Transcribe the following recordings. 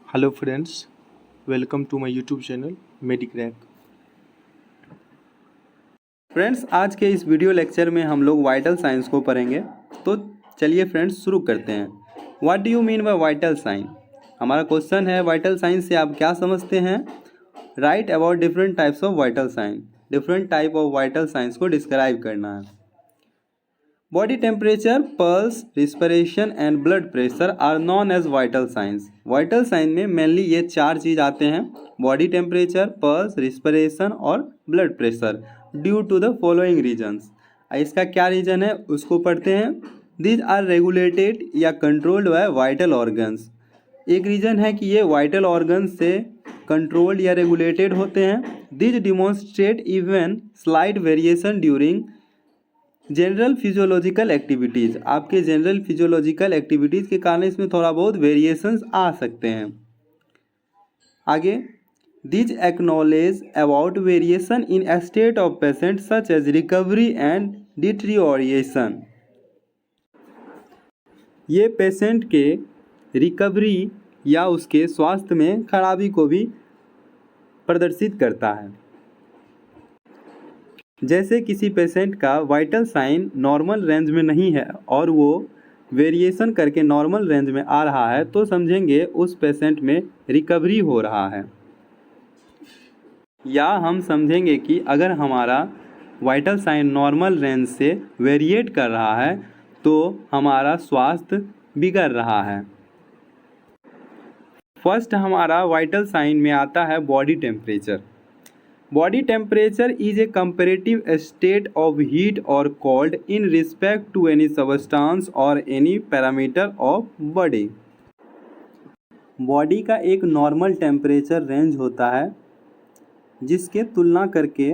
Hello friends, welcome to my YouTube channel Medicrack. Friends, आज के इस वीडियो लेक्चर में हम लोग वाइटल साइंस को पढ़ेंगे। तो चलिए फ्रेंड्स शुरू करते हैं। What do you mean by vital sign? हमारा क्वेश्चन है वाइटल साइन से आप क्या समझते हैं। Write about different types of vital sign. Different type of vital signs को डिस्क्राइब करना है। Body temperature, pulse, respiration and blood pressure are known as vital signs. Vital sign में मेनली ये चार चीज़ आते हैं: बॉडी टेम्परेचर, पल्स, रिस्पिरेशन और blood pressure, due to the following regions. इसका क्या रीजन है उसको पढ़ते हैं। दीज आर रेगुलेटेड या कंट्रोल्ड बाय वाइटल ऑर्गन्स। एक रीज़न है कि ये वाइटल ऑर्गन्स से कंट्रोल्ड या रेगुलेटेड होते हैं। These demonstrate even slight variation during general physiological activities. आपके जनरल फिजियोलॉजिकल एक्टिविटीज़ के कारण इसमें थोड़ा बहुत वेरिएशंस आ सकते हैं। आगे, this acknowledge about variation in state of patient such as recovery and deterioration. ये पेशेंट के रिकवरी या उसके स्वास्थ्य में खराबी को भी प्रदर्शित करता है। जैसे किसी पेशेंट का वाइटल साइन नॉर्मल रेंज में नहीं है और वो वेरिएशन करके नॉर्मल रेंज में आ रहा है, तो समझेंगे उस पेशेंट में रिकवरी हो रहा है। या हम समझेंगे कि अगर हमारा वाइटल साइन नॉर्मल रेंज से वेरिएट कर रहा है तो हमारा स्वास्थ्य बिगड़ रहा है। फर्स्ट हमारा वाइटल साइन में आता है body temperature. Body temperature is a comparative state of heat or cold in respect to any substance or any parameter of body. Body का एक नॉर्मल टेम्परेचर रेंज होता है जिसके तुलना करके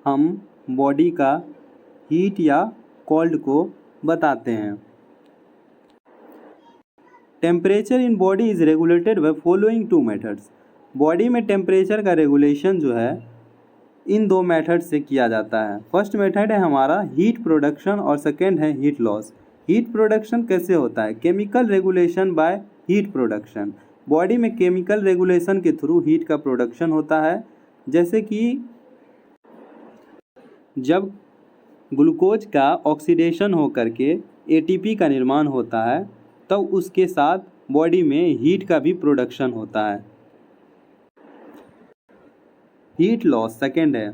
हम बॉडी का हीट या कोल्ड को बताते हैं। Temperature in body is regulated by following two methods. Body में टेम्परेचर का रेगुलेशन जो है इन दो मेथड से किया जाता है। फर्स्ट मेथड है हमारा हीट प्रोडक्शन और सेकेंड है हीट लॉस। हीट प्रोडक्शन कैसे होता है? Chemical regulation by heat production. Body में केमिकल रेगुलेशन के थ्रू हीट का प्रोडक्शन होता है। जैसे कि जब ग्लूकोज का ऑक्सीडेशन हो करके एटीपी का निर्माण होता है तब उसके साथ बॉडी में हीट का भी प्रोडक्शन होता है। हीट लॉस सेकेंड है।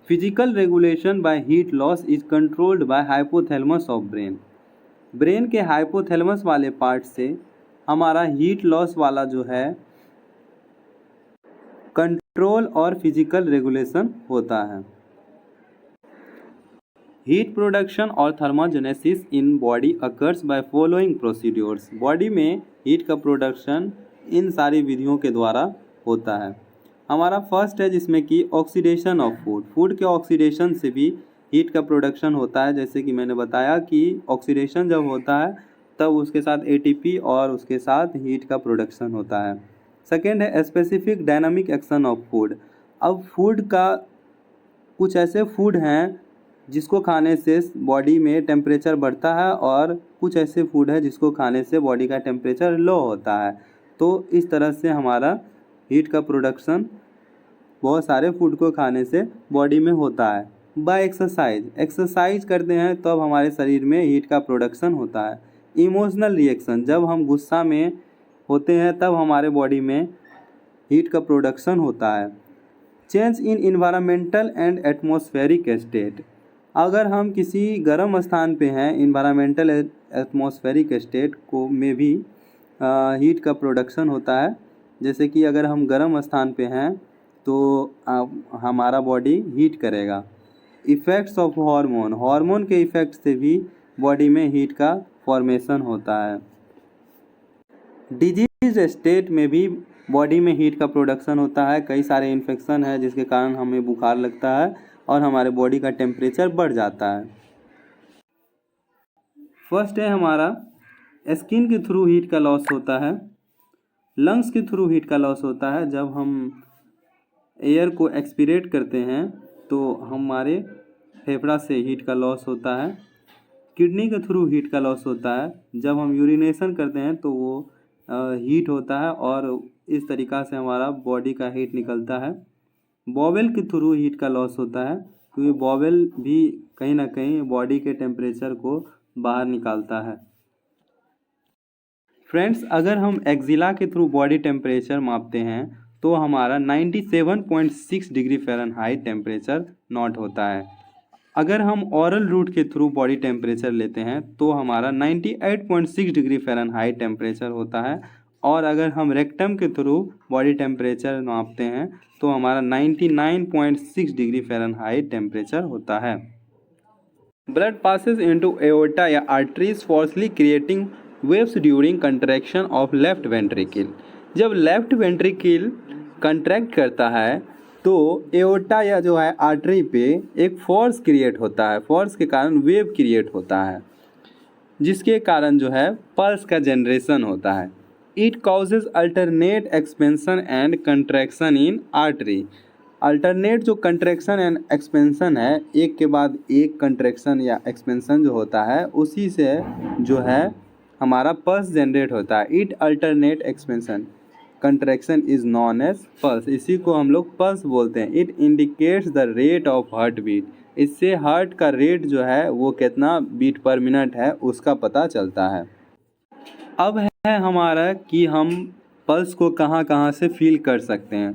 Physical regulation by heat loss is controlled by hypothalamus of brain. Brain के हाइपोथैलेमस वाले पार्ट से हमारा हीट लॉस वाला जो है कंट्रोल और फिजिकल रेगुलेशन होता है। हीट प्रोडक्शन और thermogenesis in body occurs by following procedures. Body में हीट का प्रोडक्शन इन सारी विधियों के द्वारा होता है। हमारा फर्स्ट है जिसमें कि ऑक्सीडेशन ऑफ फूड। फूड के ऑक्सीडेशन से भी हीट का प्रोडक्शन होता है। जैसे कि मैंने बताया कि ऑक्सीडेशन जब होता है तब उसके साथ एटीपी और उसके साथ हीट का प्रोडक्शन होता है। सेकेंड है specific dynamic action of food. अब फूड का कुछ ऐसे फूड हैं जिसको खाने से बॉडी में टेम्परेचर बढ़ता है और कुछ ऐसे फूड है जिसको खाने से बॉडी का टेम्परेचर लो होता है। तो इस तरह से हमारा हीट का प्रोडक्शन बहुत सारे फूड को खाने से बॉडी में होता है। बाय एक्सरसाइज करते हैं तब तो हमारे शरीर में हीट का प्रोडक्शन होता है। इमोशनल रिएक्शन, जब हम गुस्सा में होते हैं तब हमारे बॉडी में हीट का प्रोडक्शन होता है। Change in environmental and atmospheric state. अगर हम किसी गर्म स्थान पे हैं, इन्वायरमेंटल एटमॉस्फेरिक स्टेट को में भी हीट का प्रोडक्शन होता है। जैसे कि अगर हम गर्म स्थान पे हैं तो हमारा बॉडी हीट करेगा। इफ़ेक्ट्स ऑफ हार्मोन, हार्मोन के इफ़ेक्ट से भी बॉडी में हीट का फॉर्मेशन होता है। डिजीज स्टेट में भी बॉडी में हीट का प्रोडक्शन होता है। कई सारे इन्फेक्शन है जिसके कारण हमें बुखार लगता है और हमारे बॉडी का टेम्परेचर बढ़ जाता है। फर्स्ट है हमारा स्किन के थ्रू हीट का लॉस होता है। लंग्स के थ्रू हीट का लॉस होता है। जब हम एयर को एक्सपीरेट करते हैं तो हमारे फेफड़ा से हीट का लॉस होता है। किडनी के थ्रू हीट का लॉस होता है। जब हम यूरिनेशन करते हैं तो वो हीट होता है और इस तरीक़ा से हमारा बॉडी का हीट निकलता है। बॉवेल के थ्रू हीट का लॉस होता है क्योंकि बॉवेल भी कहीं ना कहीं बॉडी के टेम्परेचर को बाहर निकालता है। फ्रेंड्स, अगर हम एक्जिला के थ्रू बॉडी टेम्परेचर मापते हैं तो हमारा 97.6 डिग्री फ़ारेनहाइट टेम्परेचर नोट होता है। अगर हम ऑरल रूट के थ्रू बॉडी टेम्परेचर लेते हैं तो हमारा 98.6 डिग्री फ़ारेनहाइट टेम्परेचर होता है, और अगर हम रेक्टम के थ्रू बॉडी टेम्परेचर नापते हैं तो हमारा 99.6 डिग्री फ़ारेनहाइट टेम्परेचर होता है। ब्लड पासेस इनटू एओर्टा या arteries forcefully creating waves during contraction of left ventricle. जब लेफ्ट वेंट्रिकल कंट्रैक्ट करता है तो एओर्टा या जो है आर्टरी पे एक फोर्स क्रिएट होता है, फोर्स के कारण वेव क्रिएट होता है जिसके कारण जो है पल्स का जनरेशन होता है। It causes alternate expansion and contraction in artery. Alternate जो कंट्रैक्शन एंड एक्सपेंशन है, एक के बाद एक कंट्रैक्शन या एक्सपेंशन जो होता है उसी से जो है हमारा पल्स जनरेट होता है। It alternate expansion contraction is known as pulse, इसी को हम लोग पल्स बोलते हैं। It indicates the rate of heartbeat, इससे हार्ट का रेट जो है वो कितना बीट पर मिनट है उसका पता चलता है। अब है हमारा कि हम पल्स को कहाँ कहाँ से फील कर सकते हैं।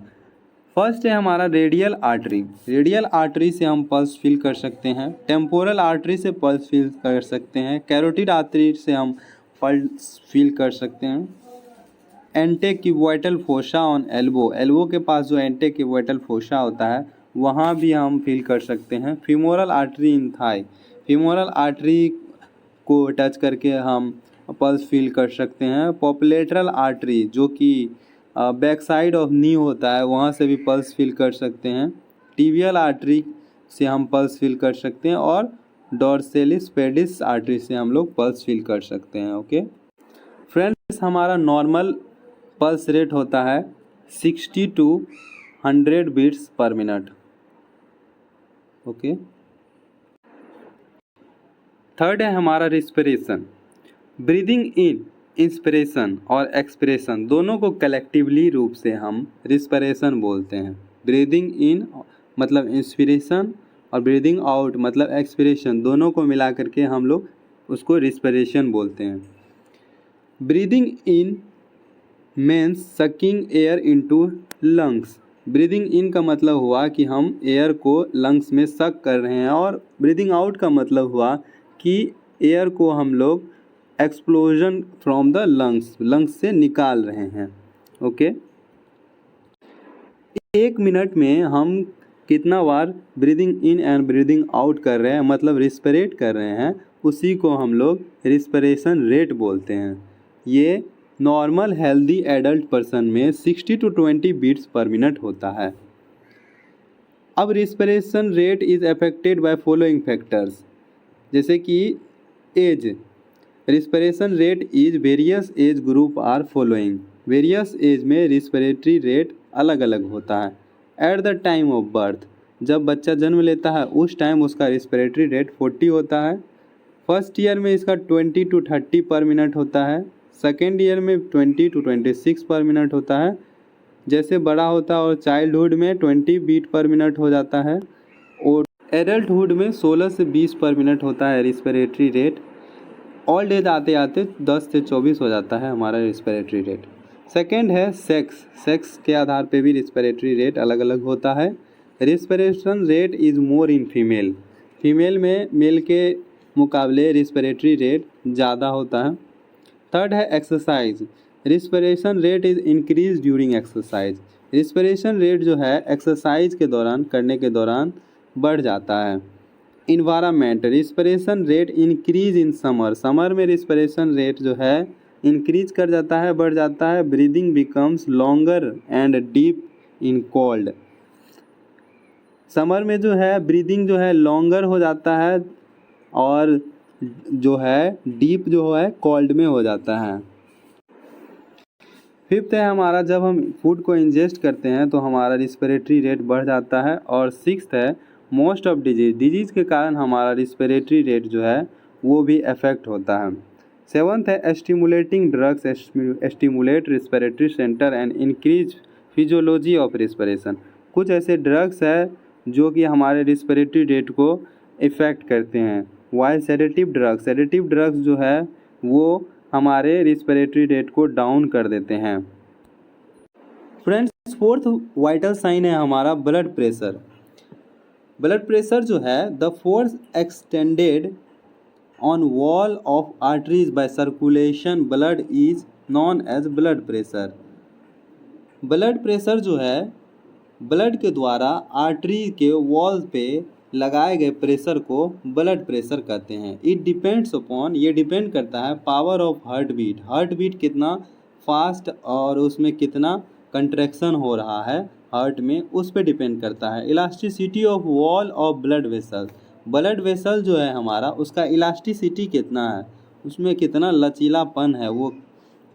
फर्स्ट है हमारा रेडियल आर्टरी। रेडियल आर्टरी से हम पल्स फील कर सकते हैं। टेम्पोरल आर्टरी से पल्स फील कर सकते हैं। कैरोटिड आर्टरी से हम पल्स फील कर सकते हैं। एंटेक्युबिटल फोसा ऑन एल्बो, एल्बो के पास जो एंटेक्युबिटल फोसा होता है वहाँ भी हम फील कर सकते हैं। Femoral artery in thigh, femoral artery को टच करके हम पल्स फील कर सकते हैं। पॉपुलेटरल आर्टरी जो कि बैक साइड ऑफ नी होता है वहाँ से भी पल्स फील कर सकते हैं। टिबियल आर्टरी से हम पल्स फील कर सकते हैं और डॉर्सेलिस पेडिस आर्टरी से हम लोग पल्स फील कर सकते हैं। ओके फ्रेंड्स, हमारा नॉर्मल पल्स रेट होता है 60 to 100 beats per minute. Okay, third है हमारा रिस्पिरेशन। ब्रीदिंग इन, इंस्पिरेशन और एक्सपिरेशन दोनों को कलेक्टिवली रूप से हम रिस्पिरेशन बोलते हैं। ब्रीदिंग इन मतलब इंस्पिरेशन और ब्रीदिंग आउट मतलब एक्सपिरेशन, दोनों को मिला करके हम लोग उसको रिस्पिरेशन बोलते हैं। Breathing in means sucking air into lungs. Breathing in का मतलब हुआ कि हम एयर को लंग्स में सक कर रहे हैं, और ब्रीदिंग आउट का मतलब हुआ कि एयर को हम लोग explosion from the lungs, lungs से निकाल रहे हैं। ओके, एक मिनट में हम कितना बार breathing in and breathing out कर रहे हैं मतलब रिस्पिरेट कर रहे हैं, उसी को हम लोग रिस्पिरेशन रेट बोलते हैं। ये नॉर्मल हेल्दी एडल्ट पर्सन में 60 to 20 बीट्स पर मिनट होता है। अब respiration rate is affected by following factors, जैसे कि age. Respiration rate is various age group are following. Various age में रिस्पिरेटरी रेट अलग अलग होता है। At the time of birth, जब बच्चा जन्म लेता है उस टाइम उसका रिस्पिरेटरी रेट 40 होता है। फर्स्ट ईयर में इसका 20 to 30 पर मिनट होता है। सेकेंड ईयर में 20 to 26 पर मिनट होता है। जैसे बड़ा होता है और चाइल्डहुड में 20 बीट पर मिनट हो जाता है, और एडल्टहुड में 16 से 20 पर मिनट होता है रिस्पिरेटरी रेट। ओल्ड एज आते आते 10 से 24 हो जाता है हमारा रिस्पिरेटरी रेट। सेकेंड है सेक्स। सेक्स के आधार पे भी रिस्पिरेटरी रेट अलग अलग होता है। Respiration rate is more in female, female में मेल के मुकाबले रिस्पिरेटरी रेट ज़्यादा होता है। थर्ड है exercise. Respiration rate is increase during exercise. Respiration rate जो है एक्सरसाइज के दौरान करने के दौरान बढ़ जाता है। Environment, respiration rate increase in summer. Summer में रिस्पिरेशन रेट जो है इंक्रीज कर जाता है, बढ़ जाता है। Breathing becomes longer and deep in cold. Summer में जो है ब्रीदिंग जो है लॉन्गर हो जाता है और जो है डीप जो है कोल्ड में हो जाता है। फिफ्थ है हमारा जब हम फूड को इंजेस्ट करते हैं तो हमारा रिस्पिरेटरी रेट बढ़ जाता है। और सिक्स्थ है मोस्ट ऑफ डिजीज़ के कारण हमारा रिस्पिरेटरी रेट जो है वो भी अफेक्ट होता है। सेवन्थ है stimulating drugs stimulate respiratory centre and increase physiology of respiration. कुछ ऐसे ड्रग्स है जो कि हमारे रिस्पिरेटरी रेट को इफ़ेक्ट करते हैं। वाइल सेडेटिव ड्रग्स जो है वो हमारे रिस्पिरेटरी रेट को डाउन कर देते हैं। फ्रेंड्स, फोर्थ वाइटल साइन है हमारा ब्लड प्रेशर। ब्लड प्रेशर जो है the force extended on wall of arteries by circulation blood is known as blood pressure. Blood pressure जो है ब्लड के द्वारा आर्टरी के वॉल पे लगाए गए प्रेशर को ब्लड प्रेशर कहते हैं। इट डिपेंड्स अपॉन, ये डिपेंड करता है पावर ऑफ हार्ट बीट कितना फास्ट और उसमें कितना कंट्रैक्शन हो रहा है हार्ट में, उस पर डिपेंड करता है। Elasticity of wall of blood vessel जो है हमारा उसका इलास्टिसिटी कितना है, उसमें कितना लचीलापन है, वो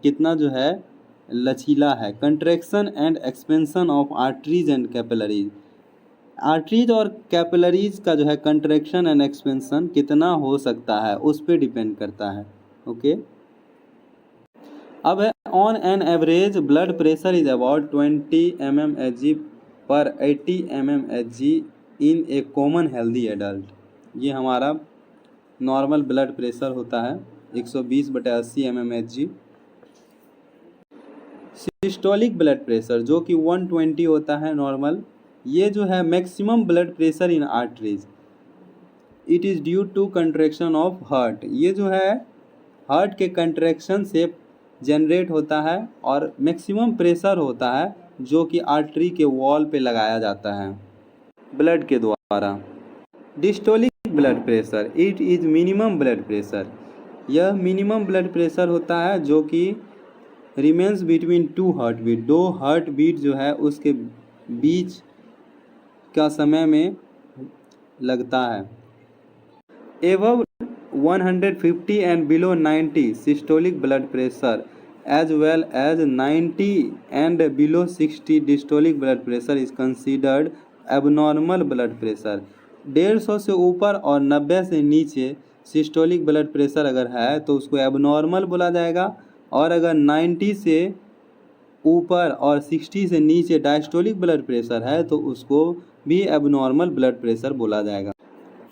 कितना जो है लचीला है। Contraction and expansion of arteries and capillaries, arteries और कैपिलरीज का जो है कंट्रैक्शन एंड एक्सपेंशन कितना हो सकता है उस पर डिपेंड करता है। ओके, अब है on an average blood pressure is about 20 mmHg पर 80 mmHg इन ए कॉमन हेल्दी एडल्ट। ये हमारा नॉर्मल ब्लड प्रेशर होता है 120/80 mmHg। सिस्टोलिक ब्लड प्रेशर जो कि 120 होता है नॉर्मल, ये जो है maximum blood pressure in arteries. It is due to contraction of heart, ये जो है हार्ट के कंट्रैक्शन से जनरेट होता है और मैक्सिमम प्रेशर होता है जो कि आर्टरी के वॉल पे लगाया जाता है ब्लड के द्वारा। Diastolic blood pressure it is minimum blood pressure, यह मिनिमम ब्लड प्रेशर होता है जो कि remains between two heartbeat, दो हार्ट बीट जो है उसके बीच का समय में लगता है। Above 150 and below 90 systolic blood pressure as well as 90 and below 60 diastolic blood pressure is considered abnormal blood pressure. 150 से ऊपर और 90 से नीचे सिस्टोलिक ब्लड प्रेशर अगर है तो उसको एबनॉर्मल बोला जाएगा, और अगर 90 से ऊपर और 60 से नीचे डायस्टोलिक ब्लड प्रेशर है तो उसको भी एबनॉर्मल ब्लड प्रेशर बोला जाएगा।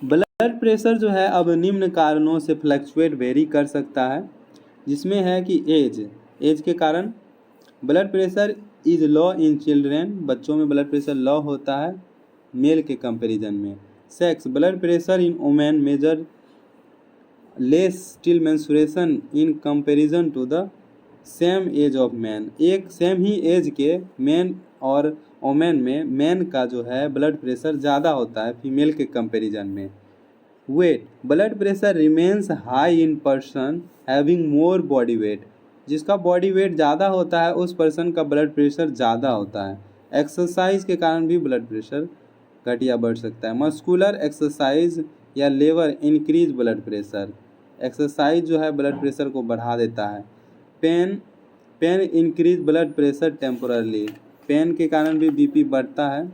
ब्लड प्रेशर जो है अब निम्न कारणों से फ्लक्चुएट वेरी कर सकता है, जिसमें है कि एज के कारण blood pressure is low in children, बच्चों में ब्लड प्रेशर लो होता है मेल के कंपैरिजन में। Sex, blood pressure in women measure less till menstruation in comparison to the same age of man. एक सेम ही एज के मैन और वोमेन में मैन का जो है ब्लड प्रेशर ज़्यादा होता है फीमेल के कंपैरिजन में। Weight, blood pressure remains high in person having more body weight, जिसका बॉडी वेट ज़्यादा होता है उस पर्सन का ब्लड प्रेशर ज़्यादा होता है। एक्सरसाइज के कारण भी ब्लड प्रेशर घटिया बढ़ सकता है। मस्कुलर एक्सरसाइज या labour increase blood pressure, exercise जो है ब्लड प्रेशर को बढ़ा देता है। Pain increase blood pressure temporarily, pain के कारण भी बीपी बढ़ता है।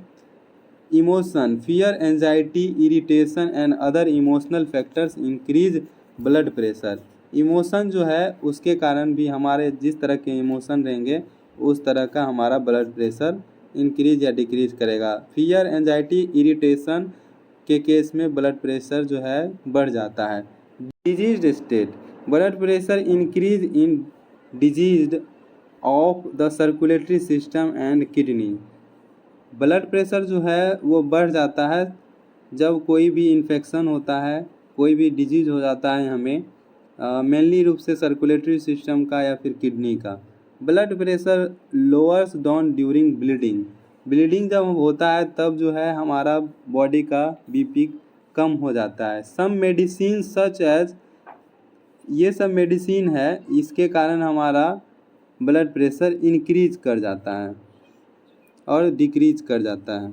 Emotion, fear, anxiety, irritation and other emotional factors increase blood pressure. Emotion जो है उसके कारण भी हमारे जिस तरह के इमोशन रहेंगे उस तरह का हमारा ब्लड प्रेशर इंक्रीज या डिक्रीज करेगा। फियर, एंजाइटी, इरिटेशन के केस में ब्लड प्रेशर जो है बढ़ जाता है। Diseased state, blood pressure increase in diseased of the circulatory system and kidney, blood pressure जो है वो बढ़ जाता है जब कोई भी इन्फेक्शन होता है, कोई भी डिजीज़ हो जाता है हमें मेनली रूप से सर्कुलेटरी सिस्टम का या फिर किडनी का। Blood pressure lowers down during bleeding जब होता है तब जो है हमारा बॉडी का बीपी कम हो जाता है। सम मेडिसिन सच एज, ये सब मेडिसिन है इसके कारण हमारा ब्लड प्रेशर इंक्रीज कर जाता है और डिक्रीज कर जाता है।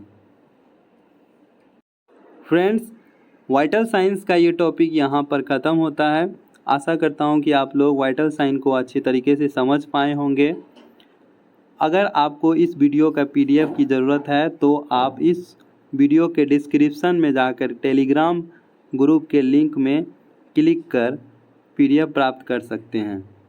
फ्रेंड्स, वाइटल साइंस का ये टॉपिक यहाँ पर ख़त्म होता है। आशा करता हूँ कि आप लोग वाइटल साइन को अच्छे तरीके से समझ पाए होंगे। अगर आपको इस वीडियो का PDF की ज़रूरत है तो आप इस वीडियो के डिस्क्रिप्शन में जाकर टेलीग्राम ग्रुप के लिंक में क्लिक कर PDF प्राप्त कर सकते हैं।